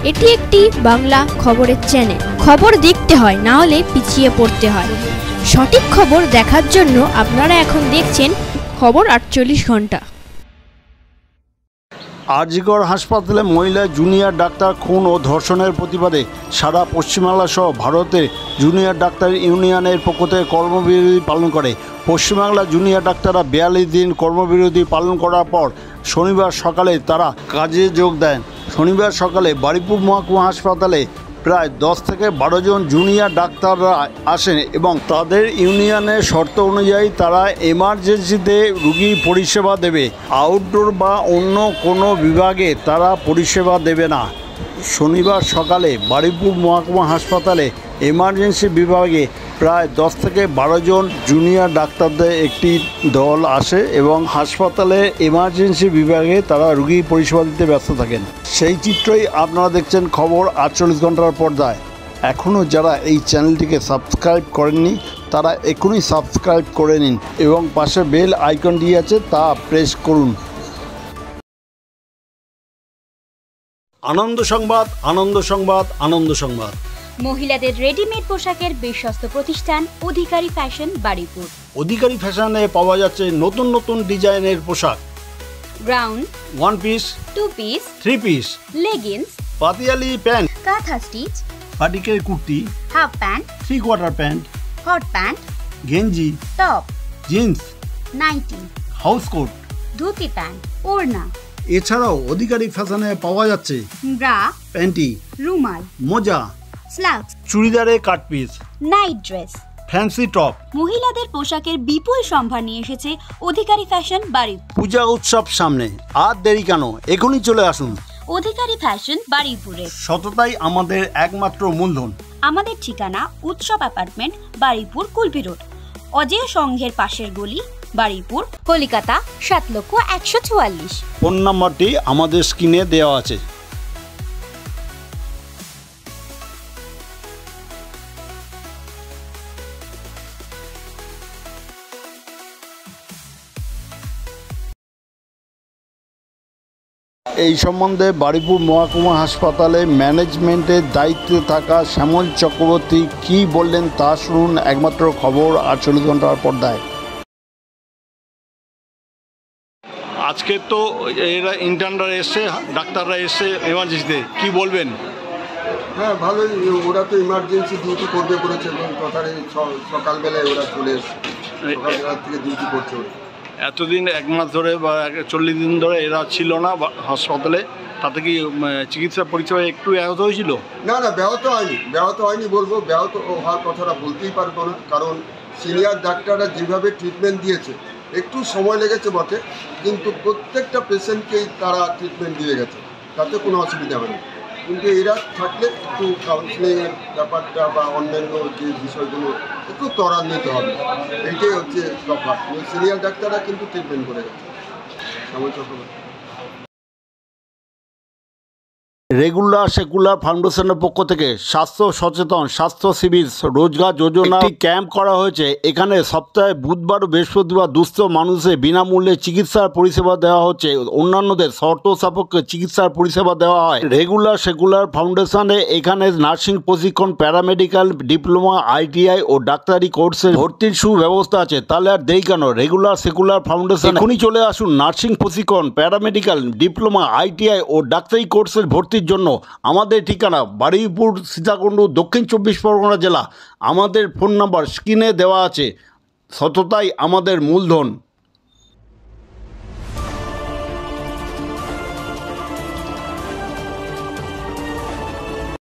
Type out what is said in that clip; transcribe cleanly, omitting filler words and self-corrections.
এটি একটি বাংলা খবরের চ্যানেল। খবর দেখতে হয়, না হলে পিছিয়ে পড়তে হয়। সঠিক খবর দেখার জন্য আপনারা এখন দেখছেন খবর 48 ঘন্টা। আরজিকর হাসপাতালে মহিলা জুনিয়র ডাক্তার খুন ও ধর্ষণের প্রতিবাদে সারা পশ্চিমবাংলা সহ ভারতের জুনিয়র ডাক্তার ইউনিয়নের পক্ষ থেকে কর্মবিরতি পালন করে। পশ্চিমবাংলা জুনিয়র ডাক্তাররা 42 দিন কর্মবিরতি পালন করার পর শনিবার সকালে তারা কাজে যোগ দেন। শনিবার সকালে বারুইপুর মহকুমা হাসপাতালে প্রায় 10 থেকে 12 জন জুনিয়র ডাক্তাররা আসেন এবং তাদের ইউনিয়নের শর্ত অনুযায়ী তারা এমার্জেন্সিতে রুগী পরিষেবা দেবে। আউটডোর বা অন্য কোনো বিভাগে তারা পরিষেবা দেবে না। শনিবার সকালে বারুইপুর মহকুমা হাসপাতালে এমার্জেন্সি বিভাগে প্রায় 10 থেকে 12 জন জুনিয়র ডাক্তারদের একটি দল আসে এবং হাসপাতালে এমার্জেন্সি বিভাগে তারা রুগী পরিষেবা দিতে ব্যস্ত থাকেন। সেই চিত্রই আপনারা দেখছেন খবর 48 ঘন্টার পর্দায়। এখনও যারা এই চ্যানেলটিকে সাবস্ক্রাইব করেননি তারা এখনই সাবস্ক্রাইব করে নিন এবং পাশে বেল আইকনটি আছে তা প্রেস করুন। আনন্দ সংবাদ, আনন্দ সংবাদ, আনন্দ সংবাদ। মহিলাদের রেডিমেড পোশাকের বিশ্বস্ত প্রতিষ্ঠান অধিকারী ফ্যাশন বারুইপুর। অধিকারী ফ্যাশনে পাওয়া যাচ্ছে নতুন নতুন ডিজাইনের পোশাক, ground, 1 piece, 2 piece, 3 piece, leggings, Patiala pant, kantha stitch, পাটিকের kurti, half pant, 3 quarter pant, hot pant, গেঞ্জি, top, jeans, nightie, house coat, dhoti pant, ওড়না। এছাড়াও অধিকারী ফ্যাশনে পাওয়া যাচ্ছে ব্রা, প্যান্টি, রুমাল, মোজা, স্লাক্স, চুড়িদারের cut piece, night dress, fancy top. মহিলাদের পোশাকের বিপুল সম্ভার নিয়ে এসেছে অধিকারী ফ্যাশন বারুইপুর। পূজা উৎসব সামনে, আর দেরি কেন, এখনই চলে আসুন। অধিকারী ফ্যাশন বারুইপুরে। সততাই আমাদের একমাত্র মূলধন। আমাদের ঠিকানা উৎসব অ্যাপার্টমেন্ট, বারুইপুর, কুলপি রোড, অজয় সংঘের পাশের গলি, বারুইপুর, কলকাতা 7,144,। ফোন নাম্বারটি আমাদের স্ক্রিনে দেওয়া আছে। এই সম্বন্ধে বারুইপুর মহকুমা হাসপাতালে ম্যানেজমেন্টের দায়িত্বে থাকা শ্যামল চক্রবর্তী কী বললেন তা শুনুন একমাত্র খবর 48 ঘন্টার পর্দায়। আজকে তো এরা ইন্টার্নরা এসছে, ডাক্তাররা এসছে এমার্জেন্সিতে, কি বলবেন? হ্যাঁ, ভালোই। ওরা তো ইমার্জেন্সি ডিউটি করবে বলেছে এবং তথারই সকালবেলায় ওরা চলে এসছে, সকালবেলা থেকে ডিউটি করছে। এতদিন 1 মাস ধরে বা 40 দিন ধরে এরা ছিল না হাসপাতালে, তাতে কি চিকিৎসা পরিষেবা একটু ব্যাহত হয়েছিল? না, ব্যাহত হয়নি বলবো, ব্যাহত হওয়ার কথাটা বলতেই পারবো না, কারণ সিনিয়র ডাক্তাররা যেভাবে ট্রিটমেন্ট দিয়েছে, একটু সময় লেগেছে বটে, কিন্তু প্রত্যেকটা পেশেন্টকেই তারা ট্রিটমেন্ট দিয়ে গেছে, তাতে কোনো অসুবিধা হয়নি। কিন্তু এরা থাকলে একটু কাউন্সিলিংয়ের ব্যাপারটা বা অন্যান্য যে বিষয়গুলো একটু ত্বরান্বিত হবে, এইটাই হচ্ছে তফাৎ। সিনিয়র ডাক্তাররা কিন্তু ট্রিটমেন্ট করে গেছে। শ্যামল চক্রবর্তী। রেগুলার সেকুলার ফাউন্ডেশনের পক্ষ থেকে স্বাস্থ্য সচেতন স্বাস্থ্য শিবির রোজগার যোজনা ক্যাম্প করা হয়েছে। এখানে সপ্তাহে বুধবার ও বৃহস্পতিবার দুস্থ মানুষের বিনামূল্যে চিকিৎসার পরিষেবা দেওয়া হচ্ছে। অন্যান্যদের শর্ত সাপেক্ষে চিকিৎসার পরিষেবা দেওয়া হয়। রেগুলার সেকুলার ফাউন্ডেশনে এখানে নার্সিং প্রশিক্ষণ, প্যারামেডিক্যাল ডিপ্লোমা, ITI ও ডাক্তারি কোর্সে ভর্তির সুব্যবস্থা আছে। তাহলে আর দেরি কেন, রেগুলার সেকুলার ফাউন্ডেশন এখনই চলে আসুন। নার্সিং প্রশিক্ষণ, প্যারামেডিক্যাল ডিপ্লোমা, ITI ও ডাক্তারি কোর্সের ভর্তির জন্য আমাদের ঠিকানা বারুইপুর, সীতাকুণ্ড, দক্ষিণ 24 পরগনা জেলা। আমাদের ফোন নাম্বার স্ক্রিনে দেওয়া আছে। সততাই আমাদের মূলধন।